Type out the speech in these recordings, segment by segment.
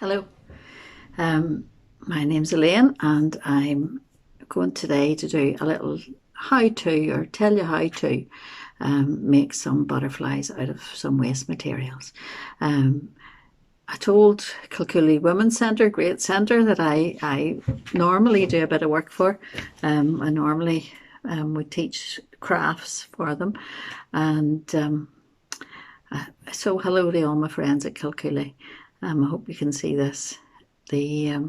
Hello, my name's Elaine and I'm going today to do a little how-to or tell you how to make some butterflies out of some waste materials. I told Kilcooley Women's Centre, great centre, that I normally do a bit of work for. I normally would teach crafts for them, and so hello to all my friends at Kilcooley. I hope you can see this. I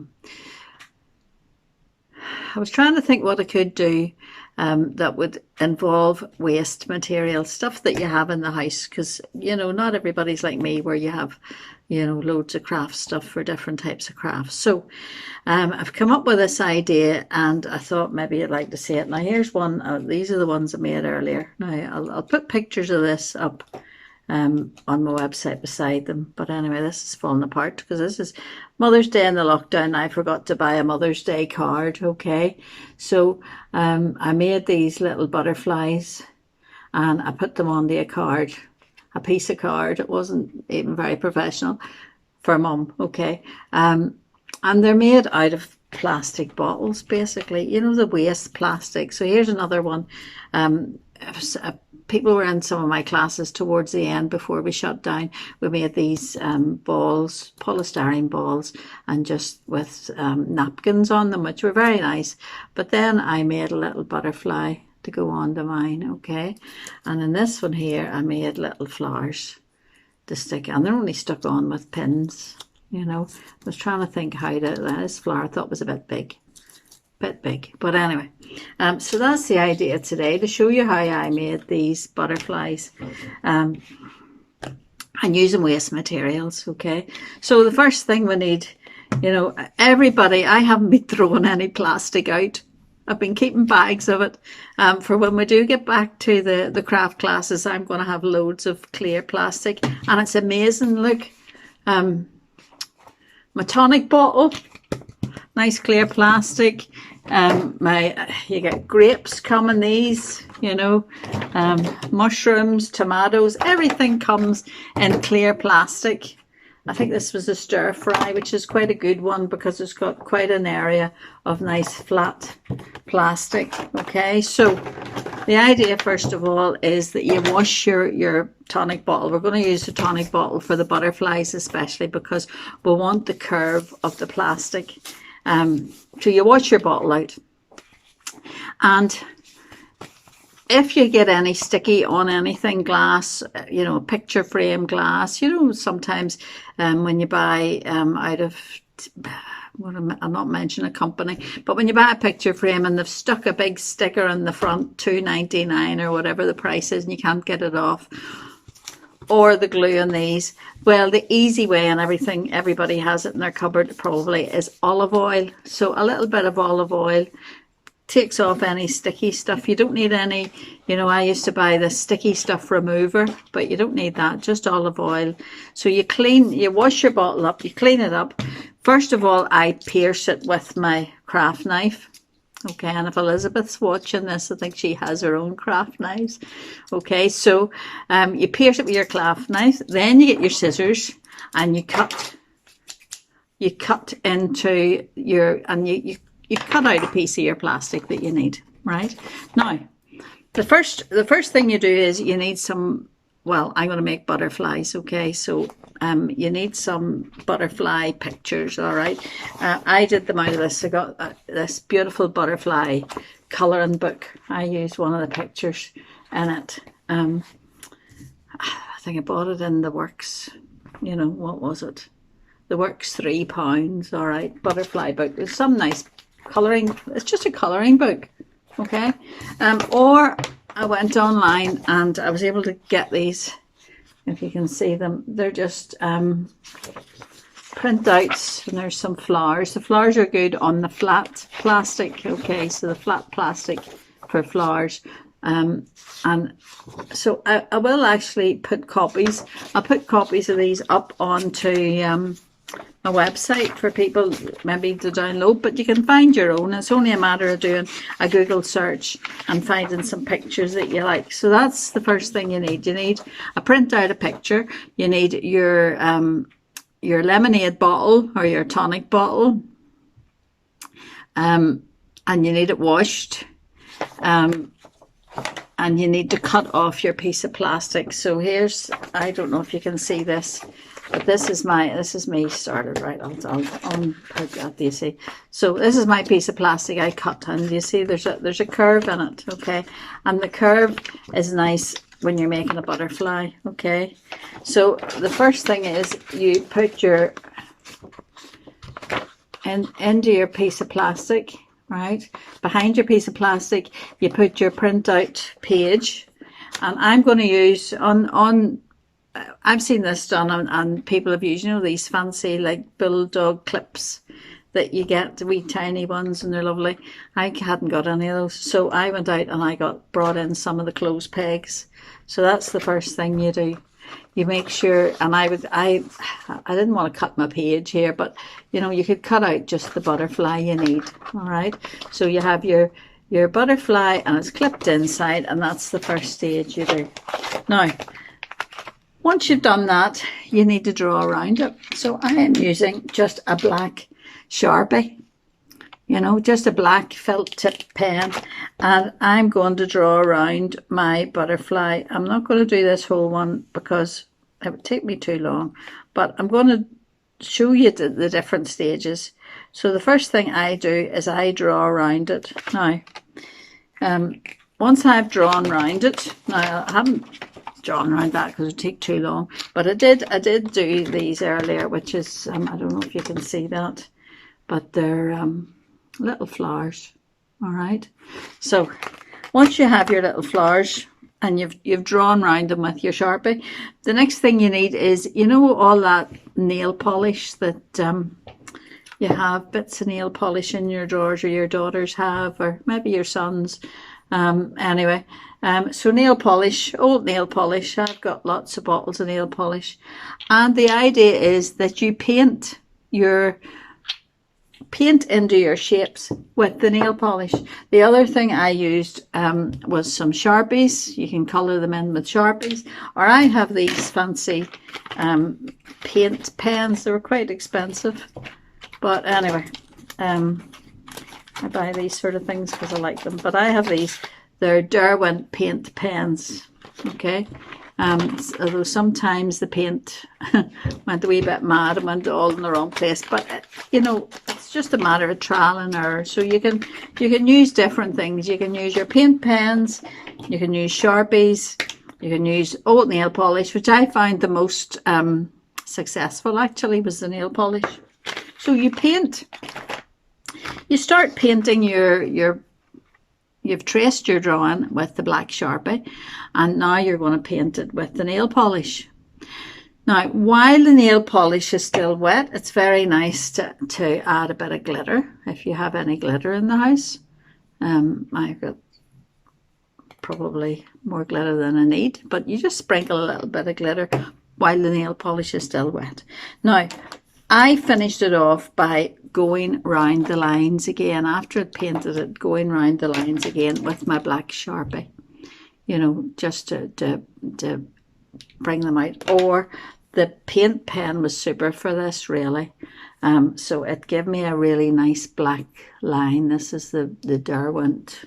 was trying to think what I could do that would involve waste material, stuff that you have in the house, because not everybody's like me where you have loads of craft stuff for different types of crafts. So I've come up with this idea and I thought maybe you'd like to see it. Now here's one. These are the ones I made earlier. Now I'll put pictures of this up on my website beside them, but anyway, this is falling apart because this is Mother's Day in the lockdown. I forgot to buy a Mother's Day card. Okay, so I made these little butterflies and I put them onto a card, a piece of card. It wasn't even very professional for Mum. Okay, and they're made out of plastic bottles, basically, the waste plastic. So here's another one. People were in some of my classes towards the end before we shut down. We made these balls, polystyrene balls, and just with napkins on them, which were very nice. But then I made a little butterfly to go onto mine, okay? And in this one here, I made little flowers to stick, and they're only stuck on with pins, I was trying to think how this flower I thought was a bit big. But anyway, so that's the idea today, to show you how I made these butterflies and using waste materials. Okay, so the first thing we need, everybody, I haven't been throwing any plastic out. I've been keeping bags of it for when we do get back to the craft classes. I'm going to have loads of clear plastic, and it's amazing. Look, my tonic bottle, nice clear plastic. You get grapes come in these, mushrooms, tomatoes, everything comes in clear plastic. I think this was a stir fry, which is quite a good one because it's got quite an area of nice flat plastic. Okay, so the idea first of all is that you wash your tonic bottle. We're going to use the tonic bottle for the butterflies especially because we want the curve of the plastic. So you wash your bottle out, and if you get any sticky on anything, glass, picture frame glass, sometimes when you buy out of, I'll not mention a company, but when you buy a picture frame and they've stuck a big sticker on the front, $2.99 or whatever the price is, and you can't get it off, or the glue on these, well, the easy way, and everybody has it in their cupboard probably, is olive oil. So a little bit of olive oil takes off any sticky stuff. You don't need any, I used to buy the sticky stuff remover, but you don't need that, just olive oil. So you wash your bottle up, you clean it up. First of all, I pierce it with my craft knife. Okay, and if Elizabeth's watching this, I think she has her own craft knives. Okay, so you pierce it with your craft knife, then you get your scissors and you cut into and you cut out a piece of your plastic that you need, right? Now, the first thing you do is you need some, well, I'm going to make butterflies, okay? So you need some butterfly pictures, all right? I did them out of this. I got this beautiful butterfly colouring book. I used one of the pictures in it. I think I bought it in the Works, what was it? The Works £3, all right? Butterfly book. There's some nice colouring. It's just a colouring book, okay? Or I went online and I was able to get these. If you can see them, they're just printouts, and there's some flowers. The flowers are good on the flat plastic, okay, so the flat plastic for flowers. And so I will actually put copies. I'll put copies of these up onto my website for people maybe to download, but you can find your own. It's only a matter of doing a Google search and finding some pictures that you like. So that's the first thing you need. You need a print out a picture. You need your lemonade bottle or your tonic bottle, and you need it washed, and you need to cut off your piece of plastic. So here's, I don't know if you can see this, but this is me started, right? I'll unput that, do you see? So this is my piece of plastic I cut, and you see there's a curve in it, okay? And the curve is nice when you're making a butterfly, okay? So the first thing is you put your into your piece of plastic, right? Behind your piece of plastic, you put your printout page, and I'm going to use I've seen this done, and people have used, you know, these fancy like bulldog clips that you get, the wee tiny ones, and they're lovely. I hadn't got any of those, so I went out and I brought in some of the clothes pegs. So that's the first thing you do. You make sure, and I didn't want to cut my page here, but you know, you could cut out just the butterfly you need. All right, so you have your butterfly and it's clipped inside, and that's the first stage you do. Now, once you've done that, you need to draw around it. So I am using just a black Sharpie, you know, just a black felt tip pen, and I'm going to draw around my butterfly. I'm not going to do this whole one because it would take me too long, but I'm going to show you the different stages. So the first thing I do is I draw around it. Now, once I've drawn around it, now I haven't drawn around that because it would take too long, but I did do these earlier, which is, I don't know if you can see that, but they're little flowers. All right, so once you have your little flowers and you've drawn around them with your Sharpie, the next thing you need is, you know, all that nail polish that you have, bits of nail polish in your drawers, or your daughters have, or maybe your sons. Anyway, so nail polish, old nail polish. I've got lots of bottles of nail polish, and the idea is that you paint into your shapes with the nail polish. The other thing I used was some Sharpies. You can colour them in with Sharpies, or I have these fancy paint pens. They were quite expensive, but anyway, I buy these sort of things because I like them. But I have these. They're Derwent paint pens, okay? Although sometimes the paint went a wee bit mad and went all in the wrong place, but you know, it's just a matter of trial and error. So you can use different things. You can use your paint pens, you can use Sharpies, you can use old nail polish, which I found the most successful actually was the nail polish. So you paint. You start painting you've traced your drawing with the black Sharpie, and now you're going to paint it with the nail polish. Now, while the nail polish is still wet, it's very nice to add a bit of glitter, if you have any glitter in the house. I've got probably more glitter than I need, but you just sprinkle a little bit of glitter while the nail polish is still wet. Now, I finished it off by going round the lines again, after I'd painted it, going round the lines again with my black Sharpie, you know, just to bring them out. Or the paint pen was super for this, really. So it gave me a really nice black line. This is the Derwent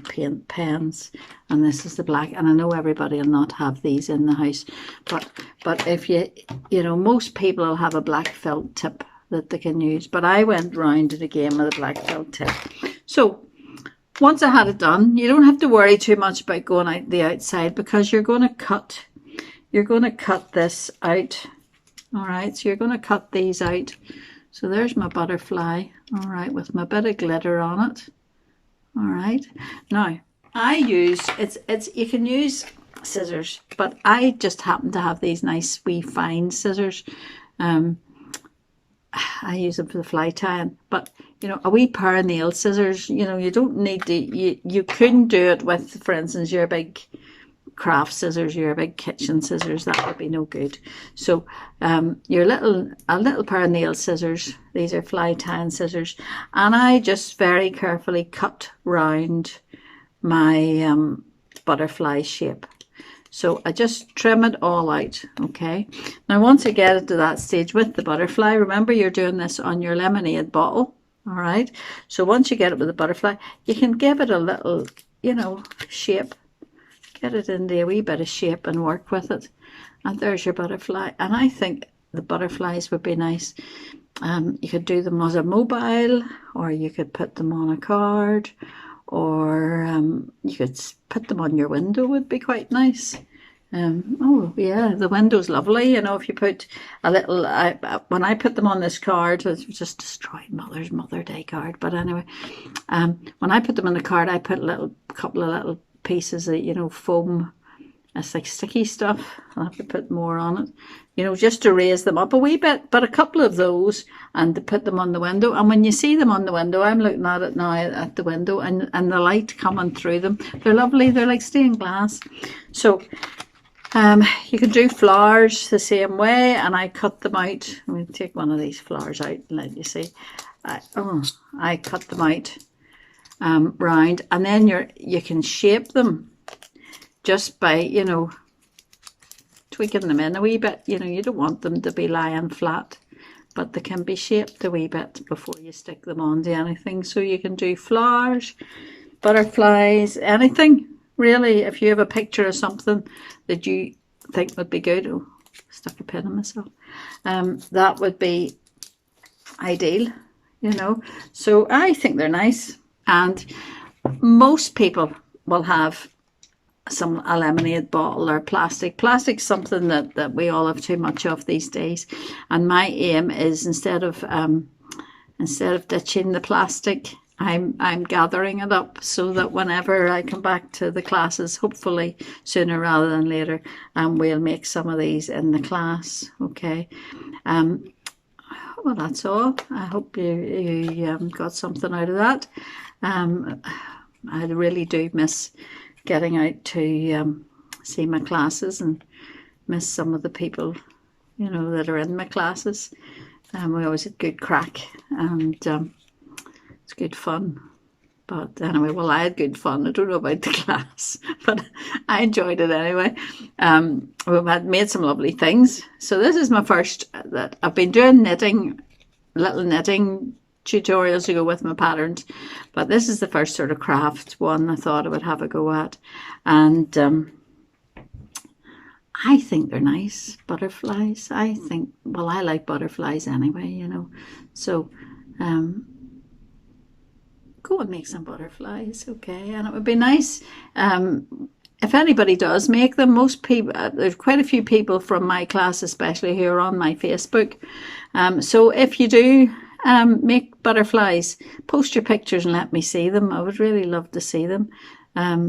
paint pens, and this is the black. And I know everybody will not have these in the house, but if you know, most people will have a black felt tip that they can use, but I went round it again with a black felt tip. So once I had it done, you don't have to worry too much about going out the outside, because you're going to cut this out. All right, so you're going to cut these out. So there's my butterfly, all right, with my bit of glitter on it. All right, now I use, you can use scissors, but I just happen to have these nice wee fine scissors. I use them for the fly tying, but you know, a wee pair of nail scissors, you know, you don't need to, you couldn't do it with, for instance, your big craft scissors, your big kitchen scissors. That would be no good. So a little pair of nail scissors, these are fly tying scissors, and I just very carefully cut round my butterfly shape. So I just trim it all out, okay? Now once you get it to that stage with the butterfly, remember you're doing this on your lemonade bottle, all right? So once you get it with the butterfly, you can give it a little, you know, shape. Get it into a wee bit of shape and work with it. And there's your butterfly. And I think the butterflies would be nice. You could do them as a mobile, or you could put them on a card, or you could put them on your window, would be quite nice. Oh yeah, the window's lovely. You know, if you put a little, when I put them on this card, it just destroyed Mother's Mother Day card. But anyway, when I put them on the card, I put a couple of little pieces of, you know, foam. It's like sticky stuff. I'll have to put more on it, you know, just to raise them up a wee bit. But a couple of those, and to put them on the window. And when you see them on the window, I'm looking at it now at the window, and the light coming through them. They're lovely. They're like stained glass. So you can do flowers the same way, and I cut them out. I'm going to take one of these flowers out and let you see. I cut them out round, and then you can shape them just by, you know, tweaking them in a wee bit. You know, you don't want them to be lying flat, but they can be shaped a wee bit before you stick them onto anything. So you can do flowers, butterflies, anything really. If you have a picture of something that you think would be good, oh, stuck a pin in myself, that would be ideal, you know. So I think they're nice, and most people will have a lemonade bottle or plastic. Plastic's something that we all have too much of these days, and my aim is instead of ditching the plastic, I'm gathering it up so that whenever I come back to the classes, hopefully sooner rather than later, we'll make some of these in the class. Okay. Well, that's all. I hope you got something out of that. I really do miss getting out to see my classes, and miss some of the people, you know, that are in my classes. We always had good crack, and it's good fun. But anyway, well, I had good fun. I don't know about the class, but I enjoyed it anyway. We've made some lovely things. So this is my first that I've been doing little knitting tutorials to go with my patterns, but this is the first sort of craft one I thought I would have a go at. And I think they're nice, butterflies. I think, well, I like butterflies anyway, you know. So go and make some butterflies, okay? And it would be nice if anybody does make them. Most people, there's quite a few people from my class especially who are on my Facebook. So if you do make butterflies, post your pictures and let me see them. I would really love to see them.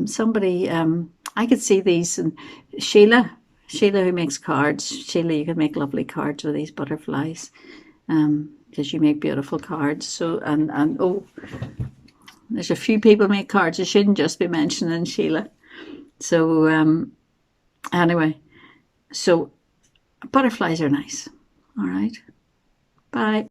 Somebody, I could see these, and Sheila who makes cards. Sheila, you can make lovely cards with these butterflies, because you make beautiful cards. So, and oh, there's a few people make cards. I shouldn't just be mentioning Sheila. So anyway, so butterflies are nice. All right, bye.